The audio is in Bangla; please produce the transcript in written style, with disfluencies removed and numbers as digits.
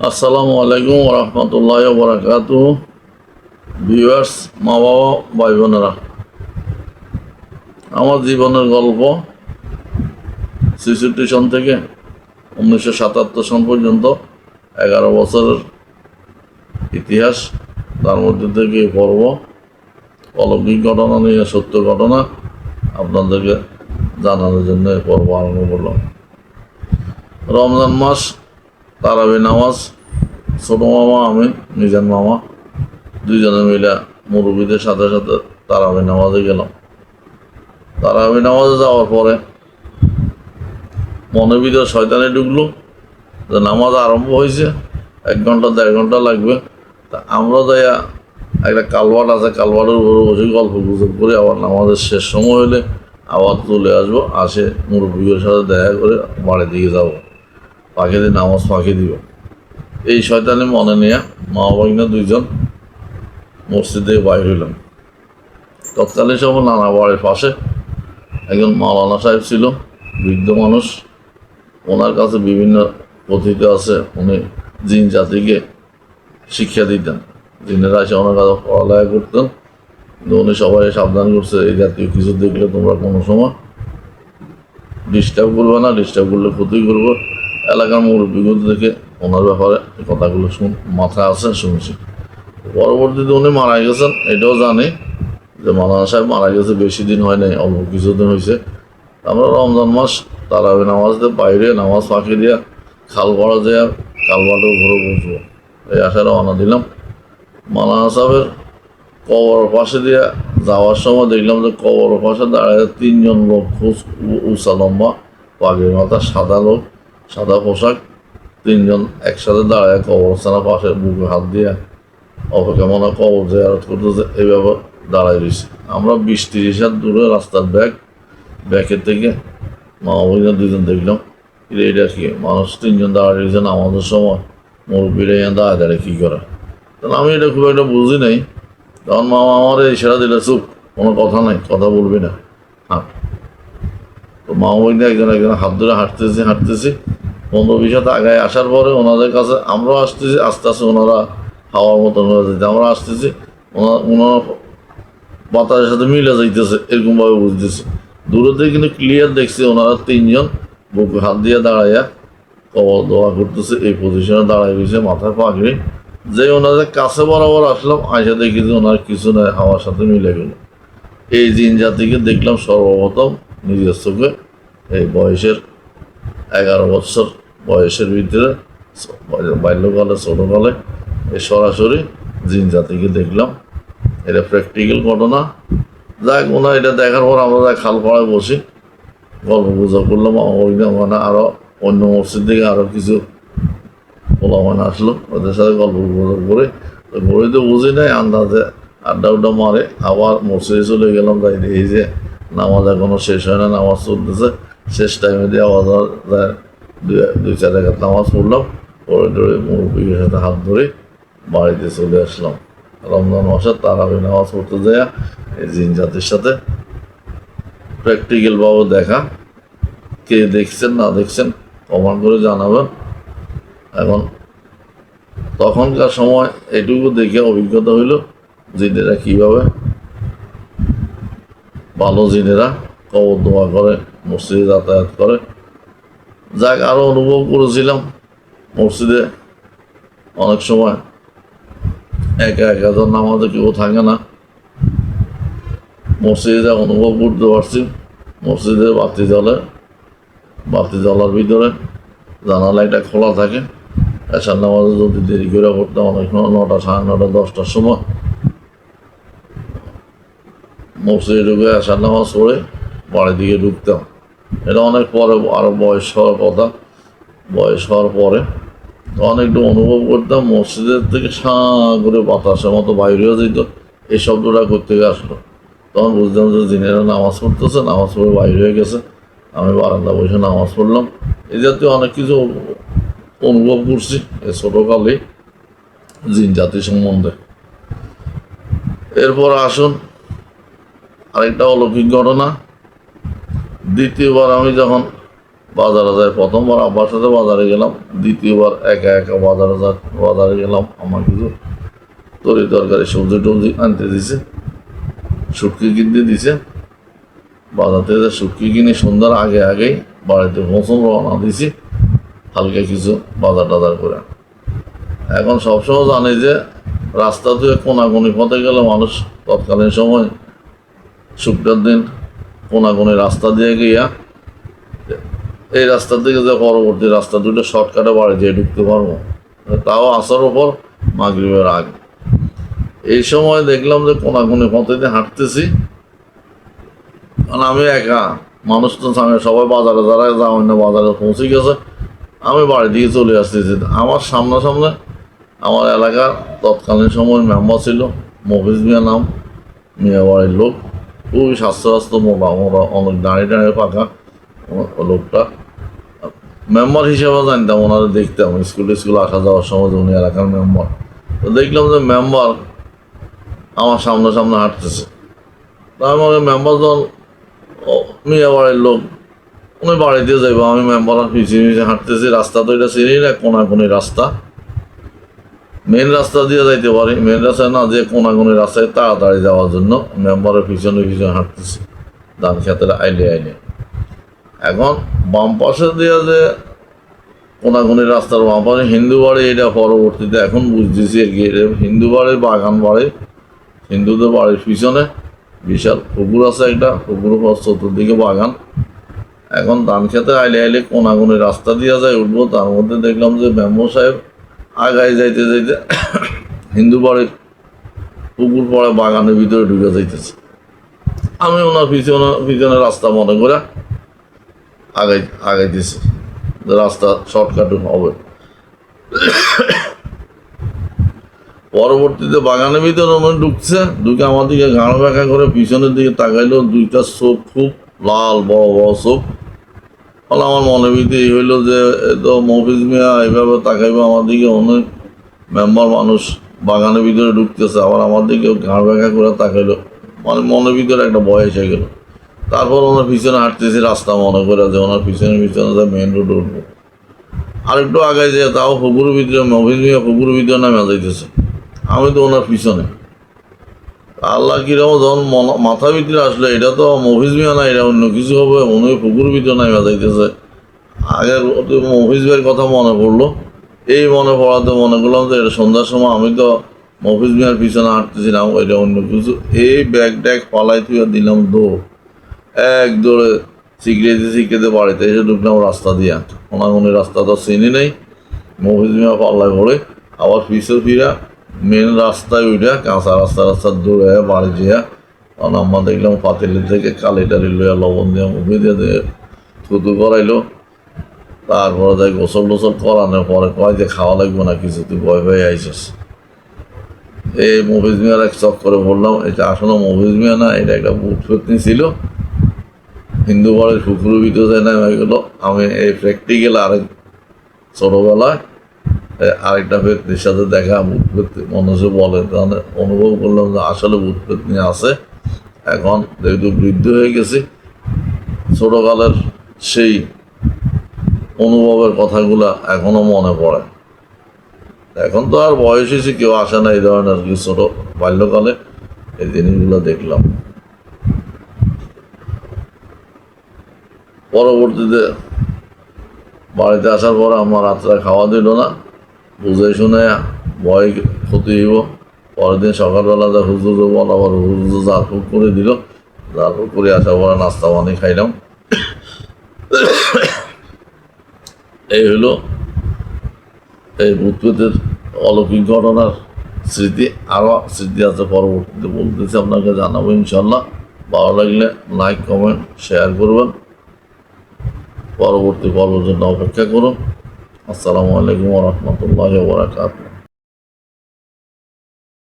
আসসালামু আলাইকুম রহমতুল্লাহ বরাকাত। ভিউয়ার্স, মা বাবা, ভাই বোনেরা, আমার জীবনের গল্প ৬৬ সন থেকে ১৯৭৭ সন পর্যন্ত ১১ বছরের ইতিহাস। তার মধ্যে থেকে এই পর্ব অলৌকিক ঘটনা নিয়ে সত্য ঘটনা আপনাদেরকে জানানোর জন্য এই পর্ব আরম্ভ করলাম। রমজান মাস, তারাবি নামাজ, ছোটো মামা, আমি মিজান মামা দুইজনে মিলে মুরব্বীদের সাথে সাথে তারাবি নামাজে গেলাম। তারাবি নামাজে যাওয়ার পরে মনের ভিতরে শয়তানি ঢুকলো যে নামাজ আরম্ভ হয়েছে, ১ ঘন্টা ১.৫ ঘন্টা লাগবে। তা আমরা যাইয়া একটা কালভার্ট আছে, কালভার্টের উপরে বসে গল্প গুজব করে আবার নামাজের শেষ সময় হলে আবার চলে আসবো, আসে মুরব্বীদের সাথে দেখা করে বাড়ির দিকে যাবো, ফাঁকি দিয়ে নামাজ ফাঁকি দিব। এই শয়তানি মনে নিয়ে মা বাবা কিনা দুইজন মসজিদ থেকে বাইর হইলাম। তৎকালীন সময় নানা বাড়ির পাশে একজন মাওলানা সাহেব ছিল, বৃদ্ধ মানুষ। ওনার কাছে বিভিন্ন কথিত আছে উনি জিন জাতিকে শিক্ষা দিতেন। জিনেরা এসে ওনার কাছে পড়ালেখা করতেন, কিন্তু উনি সবাই সাবধান করছে এই জাতীয় কিছু দেখলে তোমরা কোনো সময় ডিস্টার্ব করবে না, ডিস্টার্ব করলে ক্ষতি করবো। এলাকার মুরব্বীগুলো দেখে ওনার ব্যাপারে এই কথাগুলো মাথায় আছে, শুনছি। পরবর্তীতে উনি মারা গেছেন, এটাও জানি যে মাওলানা সাহেব মারা গেছে বেশি দিন হয় নাই, অল্প কিছুদিন হয়েছে। আমরা রমজান মাস তারাবি নামাজতে বাইরে নামাজ ফাঁকি দিয়া খাল পাড়া যায়, খাল পাড়ে ঘুরে বসবো এই আশায় রওনা দিলাম। মাওলানা সাহেবের কবরের পাশে দিয়ে যাওয়ার সময় দেখলাম যে কবরের পাশে দাঁড়ায় ৩ জন লোক, খুব উঁচা লম্বা, পাগড়ি মাথা, সাদা লোক, সাদা পোশাক। ৩ জন একসাথে দাঁড়ায় কবরস্থানের পাশে বুকে হাত দিয়ে অপেক্ষা, মনে কবর জিয়ারত করতেছে এইভাবে দাঁড়ায় রয়েছে। আমরা ২০-৩০ হাত দূরে রাস্তার ব্যাকের থেকে মা বাবা দুজন দেখলাম, এটা কি মানুষ ৩ জন দাঁড়ায় রয়েছে আমাদের সময়, মুরব্বীরা দাঁড়ায় দাঁড়ায় কী করে। তাহলে আমি এটা খুব একটা বুঝি নাই। তখন মামা আমার ইশারা দিলে চুপ, কোনো কথা নাই, কথা বলবি না, হাঁট। তো মামা বইতে একজন হাত ধরে হাঁটতেছি ১৫-২০ হাত আগায় আসার পরে ওনাদের কাছে আমরাও আসতেছি, আস্তে আস্তে ওনারা হাওয়ার মতন হয়ে যেতে আমরা আসতেছি, ওনারা বাতাসের সাথে মিলে যাইতেছে, এরকমভাবে বুঝতেছি। দূরে থেকে কিন্তু ক্লিয়ার দেখছি ওনারা ৩ জন বুকে হাত দিয়ে দাঁড়াইয়া কবর দোয়া করতেছে, এই পজিশনে দাঁড়াই রয়েছে, মাথায় পাগড়ি। যে ওনাদের কাছে বরাবর আসলাম, আইসা দেখি যে ওনার কিছু নয়, হাওয়ার সাথে মিলে গেল। এই জিন জাতিকে দেখলাম সর্বপ্রথম নিজের চোখে, এই বয়সের ১১ বছর বয়সের ভিতরে, বাল্যকালে ছোটোকালে এই সরাসরি জিন জাতিকে দেখলাম। এটা প্র্যাকটিক্যাল ঘটনা। যাক, ওনার এটা দেখার পর আমরা খাল পাড়ায় বসি গল্প গুজব করলাম। মানে আরও অন্য মসজিদ থেকে আরও কিছু পোলামান আসলো, ওদের সাথে গল্প গুজব করে ঘুরে তো বুঝি নাই, আন্দাজে আড্ডা উড্ডা মারে আবার মসজিদে চলে গেলাম। তাই এই যে নামাজ এখনও শেষ হয় না, নামাজ চলতেছে, শেষ টাইমে দিয়ে আওয়াজ যায়, ২-৪ রেখাত নামাজ পড়লাম, পরে ধরে মুরব্বীর সাথে হাত ধরে বাড়িতে চলে আসলাম। রমজান মাসে তারাবি নামাজ পড়তে যায় এই জিন জাতির সাথে প্র্যাকটিক্যালভাবে দেখা। কে দেখছেন না দেখছেন কমেন্ট করে জানাবেন। এখন তখনকার সময় এটুকু দেখে অভিজ্ঞতা হইল জিনেরা কীভাবে, ভালো জিনেরা কবর দোয়া করে, মসজিদে যাতায়াত করে। যাক, আরও অনুভব করেছিলাম মসজিদে অনেক সময় একা একা তো নামাজে কেউ থাকে না। মসজিদে যা অনুভব করতে পারছি, মসজিদে বাতি জ্বলার ভিতরে জানালাটা খোলা থাকে। এসার নামাজে যদি দেরি করে পড়তাম, অনেক সময় ৯টা, ৯:৩০, ১০টার সময় মসজিদে ঢুকে এসার নামাজ পড়ে বাড়ির দিকে ঢুকতাম। এটা অনেক পরে, আরও বয়স হওয়ার কথা, বয়স হওয়ার পরে তখন একটু অনুভব করতাম মসজিদের থেকে সাঁ করে বাতাসের মতো বাইরে হয়ে যেত, এই শব্দটা করতে আসলো। তখন বুঝলাম যে জিনেরা নামাজ পড়তেছে, নামাজ পড়ে বাইরে হয়ে গেছে, আমি বারান্দা বসে নামাজ পড়লাম। এই জাতীয় অনেক কিছু অনুভব করছি এই ছোটোকালে জিন জাতি সম্বন্ধে। এরপর আসুন আরেকটা অলৌকিক ঘটনা। দ্বিতীয়বার আমি যখন বাজারে যাই, প্রথমবার আব্বার সাথে বাজারে গেলাম, দ্বিতীয়বার একা একা বাজারে গেলাম। আমার কিছু তরকারি সবজি টবজি আনতে দিছে, শুটকি কিনতে দিছে। বাজার থেকে শুটকি কিনে সন্ধ্যার আগে আগেই বাড়িতে পৌঁছন রওনা দিছি, হালকা কিছু বাজার টাজার করে। এখন সবসময় জানি যে রাস্তা থেকে কোনাকুনি পথে গেলে মানুষ তৎকালীন সময় শুক্রের দিন কোনাকুনি রাস্তা দিয়ে গিয়া এই রাস্তা থেকে যে পরবর্তী রাস্তা দুটো শর্টকাটে বাড়ি যেয়ে ঢুকতে পারবো, তাও আসার ওপর মাগরিবের আগে। এই সময় দেখলাম যে কোনাকুনি পথে দিয়ে হাঁটতেছি, কারণ আমি একা মানুষ তো সবাই বাজারে যারা যাওয়া না বাজারে পৌঁছে গেছে, আমি বাড়ি দিকে চলে আসতেছি। আমার সামনে আমার এলাকার তৎকালীন সময় মেম্বার ছিল মফিজ মিয়া নাম, মিয়া বাড়ির লোক, খুবই স্বাস্থ্য মোটা অনেক দাঁড়িয়ে পাকা লোকটা। মেম্বার হিসেবে জানতাম, ওনারা দেখতাম স্কুল আসা যাওয়ার সময় উনি এলাকার মেম্বার। তো দেখলাম যে মেম্বার আমার সামনে হাঁটতেছে। তার মানে মেম্বার যখন মিয়া বাড়ির লোক, উনি বাড়িতে যাইব, আমি মেম্বার পিছিয়ে হাঁটতেছি। রাস্তা তো এটা চিনি না, কোনাকুনি রাস্তা, মেন রাস্তা দিয়ে যাইতে পারি, মেন রাস্তায় না যে কোনাকুনি রাস্তায় তাড়াতাড়ি যাওয়ার জন্য মেম্বারের পিছনে হাঁটতেছি ধান খেতের আইলে। এখন বাম পাশে দিয়ে যে কোনাকুনি রাস্তার বাম পাশে হিন্দু বাড়ি, এটা পরবর্তীতে এখন বুঝতেছি আর কি, হিন্দু বাড়ির বাগান বাড়ি, হিন্দুদের বাড়ির পিছনে বিশাল পুকুর আছে একটা, পুকুরের পর চতুর্দিকে বাগান। এখন ধান খেতে আইলে কোনাকুনি রাস্তা দিয়ে যায় উঠবো, তার মধ্যে দেখলাম যে মেম্বার সাহেব আগায় যাইতে হিন্দু বাড়ির পুকুর পড়ে বাগানের ভিতরে ঢুকে যাইতেছে। আমি ওনার পিছনে রাস্তা মনে করে আগাইতেছি, রাস্তা শর্টকাট হবে। পরবর্তীতে বাগানের ভিতরে উনি ঢুকে আমার দিকে গাঁড় ব্যাখ্যা করে পিছনের দিকে তাকাইলো, দুইটা চোখ খুব লাল, বড় বড় চোখ। ফলে আমার মনে ভিতরে এই হইলো যে তো মফিজ মিয়া এইভাবে তাকাইবে আমার দিকে, অনেক মেম্বার মানুষ বাগানের ভিতরে ঢুকতেছে, আবার আমার দিকে ঘাড় ব্যাখ্যা করে তাকাইলো, মানে মনের ভিতরে একটা ভয় এসে গেল। তারপর ওনার পিছনে হাঁটতেছি রাস্তা মনে করে যে ওনার পিছনে যে মেন রোড উঠবো। আরেকটু আগে যে তাও পুকুরের ভিতরে মফিজ মিয়া পুকুরের ভিতরে নামে যাইতেছে, আমি তো ওনার পিছনে। আল্লাহ কিরকম যখন মাথা ভিতরে আসলো এটা তো মফিজ মিয়া না, এটা অন্য কিছু হবে, উনি পুকুরের ভিতরে নামে যাইতেছে। আগের মফিজ ভাইয়ের কথা মনে পড়লো, এই মনে পড়াতে মনে করলাম যে এটা সন্ধ্যার সময় আমি তো মফিজ মিয়ার পিছনে হাঁটতেছিলাম, এটা অন্য কিছু। এই ব্যাগ ট্যাগ পালাই তুই দিলাম দৌড়, এক দৌড়ে শিখতে বাড়িতে এসে ঢুকলাম রাস্তা দিয়া। কোনাকুনি রাস্তা তো চিনি নেই, মফিজ মিয়া পাল্লায় পড়ে আবার ফিরা মেন রাস্তায় উঠে কাঁচা রাস্তা দৌড়ে বাড়ি যেয়া। কারণ আমরা দেখলাম পাতিলের থেকে কালিটারি লইয়া লবণ দিয়া মুখে দিয়ে থুতু করাইলো। তারপরে যাই গোসল টোসল করানোর পরে কয় যে খাওয়া লাগবে না কিছু, তুই ভয় আইসিস। এই মফিজ মিয়ার এক চক্করে বললাম, এটা আসলে মফিজ মিয়া না, এটা একটা বুট ফেতনি ছিল, হিন্দু বাড়ির পুকুরের ভিতরে যায় না এগুলো। আমি এই প্র্যাকটিক্যাল আরেক ছোটোবেলায় আরেকটা ফেতনির সাথে দেখা, বুট ফেতনি মানুষে বলে, তাহলে অনুভব করলাম যে আসলে বুট ফেতনি আছে। এখন যেহেতু বৃদ্ধ হয়ে গেছি, ছোটোকালের সেই অনুভবের কথাগুলা এখনো মনে পড়ে। এখন তো আর বয়স হয়েছে, কেউ আসে না এই ধরনের, কি ছোট বাল্যকালে এই জিনিসগুলো দেখলাম। পরবর্তীতে বাড়িতে আসার পরে আমার রাত্রে খাওয়া দিল না, বুঝে শুনে ভয় ক্ষতি হইব। পরের দিন সকালবেলা যা হুজুর বল, আবার হুজুর ঝাড়ফুঁক করে দিল, ঝাড়ফুঁক করে আসার পরে নাস্তা পানি খাইলাম। এই হলো এই ভূতপ্রেতের অলৌকিক ঘটনার স্মৃতি। আরও স্মৃতি আছে, পরবর্তীতে বলতেছি, আপনাকে জানাবো ইনশাল্লাহ। ভালো লাগলে লাইক কমেন্ট শেয়ার করবেন, পরবর্তী পর্বের জন্য অপেক্ষা করুন। আসসালামু আলাইকুম ওয়া রাহমাতুল্লাহি ওয়া বারাকাতুহু।